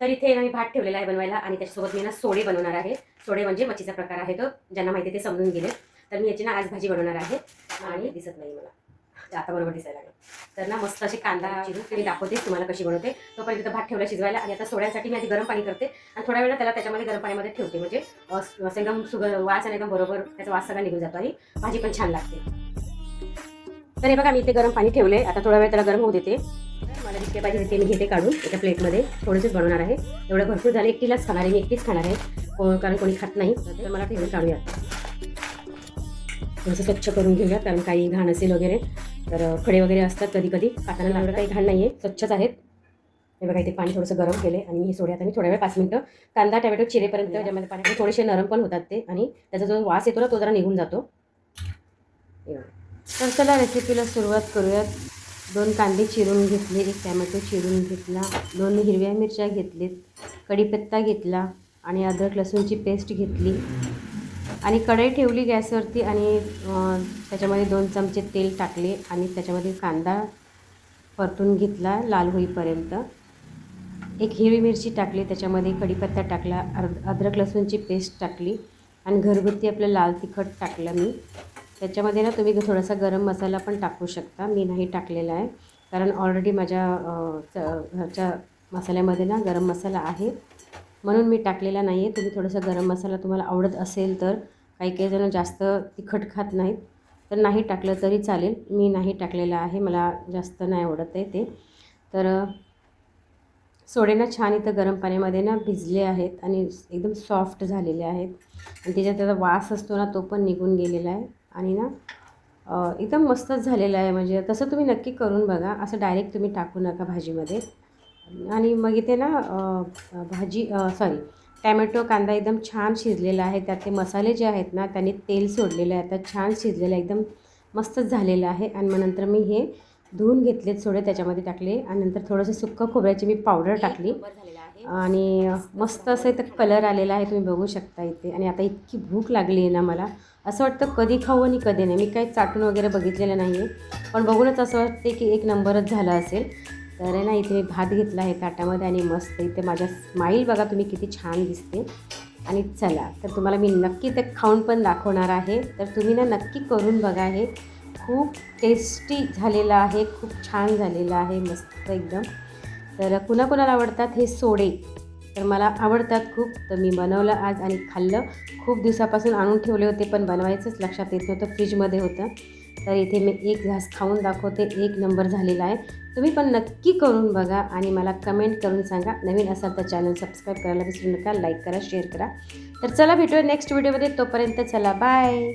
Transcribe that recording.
तर इथे मी भात ठेवलेला आहे बनवायला आणि त्याच्यासोबत मी ना सोडे बनवणार आहे. सोडे म्हणजे मच्छीचा प्रकार आहे तो, ज्यांना माहिती ते समजून गेले. तर मी याची ना आज भाजी बनवणार आहे आणि दिसत नाही मला, आता बरोबर दिसायला लागलं. तर ना मस्त अशी कांदा चिरून ते मी दाखवते तुम्हाला कशी बनवते. तोपर्यंत भात ठेवला शिजवायला आणि आता सोड्यासाठी मी आधी गरम पाणी करते आणि थोड्या वेळा त्याला त्याच्यामध्ये गरम पाण्यामध्ये ठेवते, म्हणजे असं एकदम वास आणि एकदम बरोबर त्याचा वास सगळा निघून जातो आणि भाजी पण छान लागते. तर हे बघा मी इथे गरम पाणी ठेवले, आता थोडा वेळ त्याला गरम होऊ देते. मला जितके पाहिजे ते मी घेते काढून एका प्लेटमध्ये, थोडेसेच बनवणार आहे. एवढं भरपूर झाले, एकटीलाच खाणार आहे मी, एकटीच खाणार आहे कारण कोणी खात नाही. तर मला ठेवून काढूया, थोडंसं स्वच्छ करून घेऊया कारण काही घाण असेल वगैरे तर खडे वगैरे असतात कधी कधी, खाताना लागलं काही घाण नाही आहे, स्वच्छच आहेत. हे बघा इथे पाणी थोडंसं गरम केले आणि मी सोडे आता मी थोड्या वेळ 5 मिनिटं कांदा टोमॅटो चिरेपर्यंत ज्यामध्ये पाणी थोडेसे नरम पण होतात ते आणि त्याचा जो वास येतो ना तो जरा निघून जातो. तर चला रेसिपीला सुरुवात करूयात. 2 कांदे चिरून घेतले, 1 टोमॅटो चिरून घेतला, 2 हिरव्या मिरच्या घेतलेत, कढीपत्ता घेतला आणि अद्रक लसूणची पेस्ट घेतली आणि कढई ठेवली गॅसवरती आणि त्याच्यामध्ये 2 चमचे तेल टाकले आणि त्याच्यामध्ये कांदा परतून घेतला लाल होईपर्यंत. 1 हिरवी मिरची टाकली, त्याच्यामध्ये कढीपत्ता टाकला, अद्रक लसूणची पेस्ट टाकली आणि घरगुती आपलं लाल तिखट टाकलं मी. त्याच्यामध्ये ना तुम्ही थोडासा गरम मसाला पण टाकू शकता, मी नाही टाकलेला आहे कारण ऑलरेडी माझ्या घरच्या मसाल्यामध्ये ना गरम मसाला आहे म्हणून मी टाकलेला नाही आहे. तुम्ही थोडासा गरम मसाला तुम्हाला आवडत असेल तर, काही जण जास्त तिखट खात नाहीत तर नाही टाकलं तरी चालेल, मी नाही टाकलेला आहे, मला जास्त नाही आवडत आहे ते. तर सोडे ना छान इथं गरम पाण्यामध्ये ना भिजले आहेत आणि एकदम सॉफ्ट झालेले आहेत आणि त्याच्यात त्याचा वास असतो ना तो पण निघून गेलेला आहे आणि ना एकदम मस्तच झालेलं आहे. म्हणजे तसं तुम्ही नक्की करून बघा, असं डायरेक्ट तुम्ही टाकू नका भाजीमध्ये. आणि मग इथे ना टॅमॅटो कांदा एकदम छान शिजलेला आहे, त्यात ते मसाले जे आहेत ना त्यांनी तेल सोडलेलं आहे, आता छान शिजलेलं आहे, एकदम मस्तच झालेलं आहे. आणि मग नंतर मी हे धुवून घेतलेत सोडे, त्याच्यामध्ये टाकले आणि नंतर थोडंसं सुक्कं खोबऱ्याची मी पावडर टाकली आणि मस्त असं इथं कलर आलेला आहे, तुम्ही बघू शकता इथे. आणि आता इतकी भूक लागली आहे ना मला, असं वाटतं कधी खाऊ आणि कधी नाही. मी काही चाटून वगैरे बघितलेलं नाही आहे पण बघूनच असं वाटते की एक नंबरच झालं असेल. तर आहे ना इथे मी भात घेतला आहे ताटामध्ये आणि मस्त इथे माझ्या स्माईल बघा तुम्ही किती छान दिसते. आणि चला तर तुम्हाला मी नक्की ते खाऊन पण दाखवणार आहे, तर तुम्ही ना नक्की करून बघा. हे खूप टेस्टी झालेलं आहे, खूप छान झालेलं आहे, मस्त एकदम. तर कुणाकुणाला आवडतात हे सोडे, तर मला आवडतात खूप, तर मी बनवलं आज आणि खाल्लं. खूप दिवसापासून आणून ठेवले होते पण बनवायचंच लक्षात येत नव्हतं, फ्रीजमध्ये होतं. तर इथे मी एक घास खाऊन दाखवते, एक नंबर झालेला आहे. तुम्ही पण नक्की करून बघा आणि मला कमेंट करून सांगा. नवीन असाल तर चॅनल सबस्क्राईब करायला विसरू नका, लाईक करा, शेअर करा. तर चला भेटूया नेक्स्ट व्हिडिओमध्ये, तोपर्यंत चला बाय.